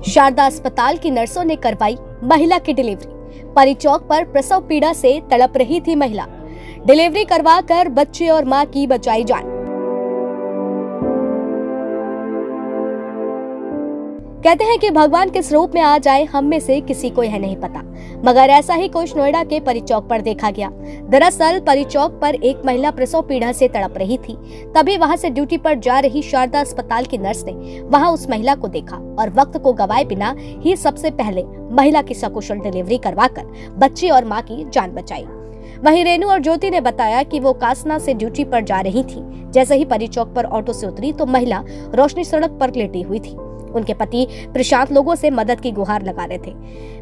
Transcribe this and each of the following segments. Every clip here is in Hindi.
शारदा अस्पताल की नर्सों ने करवाई महिला की डिलीवरी। परी चौक पर प्रसव पीड़ा से तड़प रही थी महिला। डिलीवरी करवाकर बच्चे और मां की बचाई जान। कहते हैं कि भगवान किस रूप में आ जाए हम में से किसी को यह नहीं पता, मगर ऐसा ही कुछ नोएडा के परी चौक पर देखा गया। दरअसल परी चौक पर एक महिला प्रसव पीड़ा से तड़प रही थी। तभी वहां से ड्यूटी पर जा रही शारदा अस्पताल की नर्स ने वहां उस महिला को देखा और वक्त को गवाए बिना ही सबसे पहले महिला की सकुशल डिलीवरी करवाकर बच्चे और मां की जान बचाई। वहीं रेनू और ज्योति ने बताया कि वो कासना से ड्यूटी पर जा रही थी। जैसे ही परी चौक पर ऑटो से उतरी तो महिला रोशनी सड़क पर लेटी हुई थी। उनके पति प्रशांत लोगों से मदद की गुहार लगा रहे थे।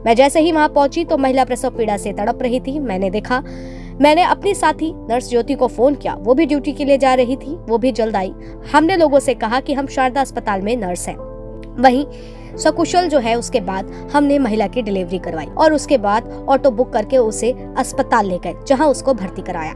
मैं जैसे ही वहां पहुंची तो महिला प्रसव पीड़ा से तड़प रही थी। मैंने अपनी साथी नर्स ज्योति को फोन किया। वो भी ड्यूटी के लिए जा रही थी, वो भी जल्द आई। हमने लोगों से कहा कि हम शारदा अस्पताल में नर्स हैं। वहीं सकुशल जो है उसके बाद हमने महिला की डिलीवरी करवाई और उसके बाद ऑटो बुक करके उसे अस्पताल ले गए, जहां उसको भर्ती कराया।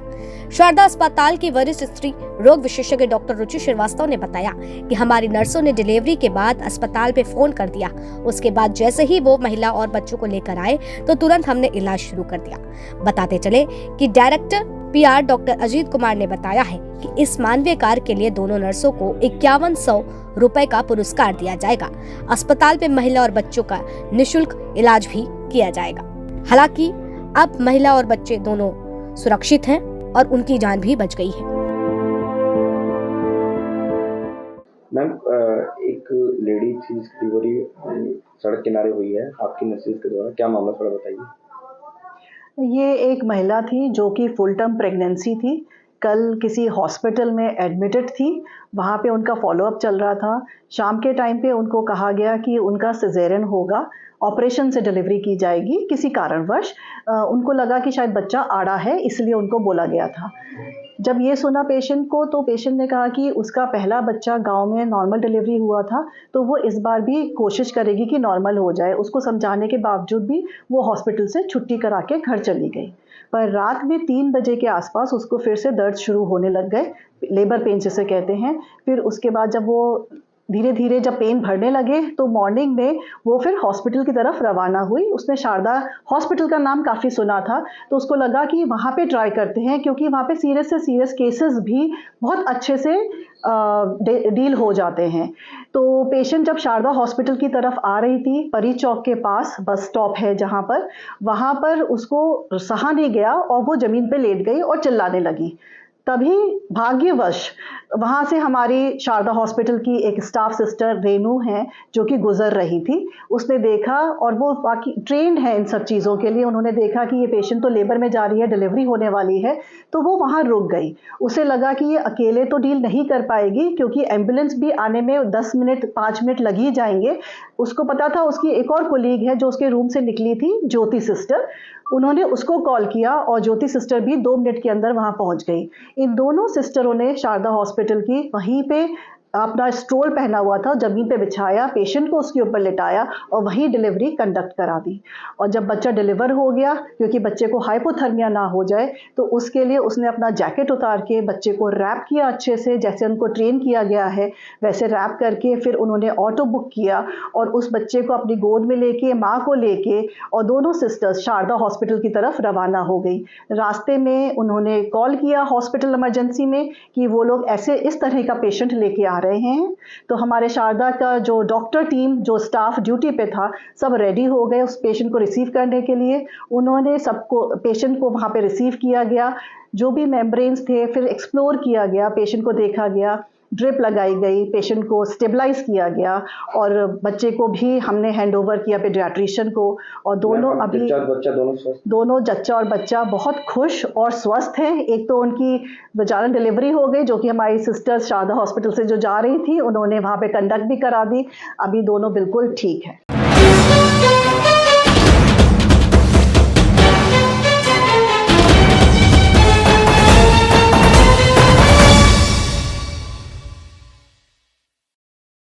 शारदा अस्पताल की वरिष्ठ स्त्री रोग विशेषज्ञ डॉक्टर रुचि श्रीवास्तव ने बताया कि हमारी नर्सों ने डिलीवरी के बाद अस्पताल पे फोन कर दिया। उसके बाद जैसे ही वो महिला और बच्चों को लेकर आए तो तुरंत हमने इलाज शुरू कर दिया। बताते चले कि director PR doctor Ajit Kumar ने बताया है कि इस मानवीय कार्य के लिए दोनों नर्सों को 5100 रुपए का पुरस्कार दिया जाएगा। अस्पताल में महिला और बच्चों का निःशुल्क इलाज भी किया जाएगा। हालांकि अब महिला और बच्चे दोनों सुरक्षित हैं और उनकी जान भी बच गई है। मैम, एक लेडी थी जिसकी डिलीवरी सड़क किनारे हुई है आपकी नर्सेज के द्वारा, क्या मामला थोड़ा बताइए। ये एक महिला थी जो कि फुल टर्म प्रेगनेंसी थी। कल किसी हॉस्पिटल में एडमिटेड थी, वहाँ पे उनका फॉलोअप चल रहा था। शाम के टाइम पे उनको कहा गया कि उनका सिजेरियन होगा, ऑपरेशन से डिलीवरी की जाएगी। किसी कारणवश उनको लगा कि शायद बच्चा आड़ा है, इसलिए उनको बोला गया था। जब ये सुना पेशेंट को तो पेशेंट ने कहा कि उसका पहला बच्चा गांव में नॉर्मल डिलीवरी हुआ था, तो वो इस बार भी कोशिश करेगी कि नॉर्मल हो जाए। उसको समझाने के बावजूद भी वो हॉस्पिटल से छुट्टी करा के घर चली गई। पर रात में 3 बजे के आसपास उसको फिर से दर्द शुरू होने लग गए, लेबर पेन जिसे कहते हैं। फिर उसके बाद जब वो धीरे धीरे जब पेन बढ़ने लगे तो मॉर्निंग में वो फिर हॉस्पिटल की तरफ रवाना हुई। उसने शारदा हॉस्पिटल का नाम काफ़ी सुना था, तो उसको लगा कि वहाँ पे ट्राई करते हैं, क्योंकि वहाँ पे सीरियस से सीरियस केसेस भी बहुत अच्छे से डील हो जाते हैं। तो पेशेंट जब शारदा हॉस्पिटल की तरफ आ रही थी, परी चौक के पास बस स्टॉप है जहाँ पर, वहाँ पर उसको सहा नहीं गया और वो ज़मीन पे लेट गई और चिल्लाने लगी। तभी भाग्यवश वहाँ से हमारी शारदा हॉस्पिटल की एक स्टाफ सिस्टर रेनू हैं जो कि गुजर रही थी। उसने देखा, और वो बाकी ट्रेंड है इन सब चीज़ों के लिए। उन्होंने देखा कि ये पेशेंट तो लेबर में जा रही है, डिलीवरी होने वाली है, तो वो वहाँ रुक गई। उसे लगा कि ये अकेले तो डील नहीं कर पाएगी, क्योंकि एम्बुलेंस भी आने में 10 मिनट 5 मिनट लग ही जाएंगे। उसको पता था उसकी एक और कोलीग है जो उसके रूम से निकली थी, ज्योति सिस्टर। उन्होंने उसको कॉल किया और ज्योति सिस्टर भी 2 मिनट के अंदर वहाँ पहुँच गई। इन दोनों सिस्टरों ने शारदा हॉस्पिटल की वहीं पे अपना स्टोल पहना हुआ था, ज़मीन पे बिछाया, पेशेंट को उसके ऊपर लिटाया और वहीं डिलीवरी कंडक्ट करा दी। और जब बच्चा डिलीवर हो गया, क्योंकि बच्चे को हाइपोथर्मिया ना हो जाए, तो उसके लिए उसने अपना जैकेट उतार के बच्चे को रैप किया अच्छे से, जैसे उनको ट्रेन किया गया है वैसे रैप करके। फिर उन्होंने ऑटो बुक किया और उस बच्चे को अपनी गोद में लेके, माँ को लेके, और दोनों सिस्टर्स शारदा हॉस्पिटल की तरफ रवाना हो गई। रास्ते में उन्होंने कॉल किया हॉस्पिटल इमरजेंसी में कि वो लोग ऐसे इस तरह का पेशेंट लेके आ रहे हैं। तो हमारे शारदा का जो डॉक्टर टीम, जो स्टाफ ड्यूटी पे था, सब रेडी हो गए उस पेशेंट को रिसीव करने के लिए। उन्होंने सबको, पेशेंट को वहाँ पे रिसीव किया गया, जो भी मेम्ब्रेन्स थे फिर एक्सप्लोर किया गया, पेशेंट को देखा गया, ड्रिप लगाई गई, पेशेंट को स्टेबलाइज किया गया और बच्चे को भी हमने हैंड ओवर किया पेडियाट्रिशियन को। और दोनों अभी दोनों जच्चा और बच्चा बहुत खुश और स्वस्थ हैं। एक तो उनकी वजानन डिलीवरी हो गई, जो कि हमारी सिस्टर्स शारदा हॉस्पिटल से जो जा रही थी, उन्होंने वहाँ पे कंडक्ट भी करा दी। अभी दोनों बिल्कुल ठीक है।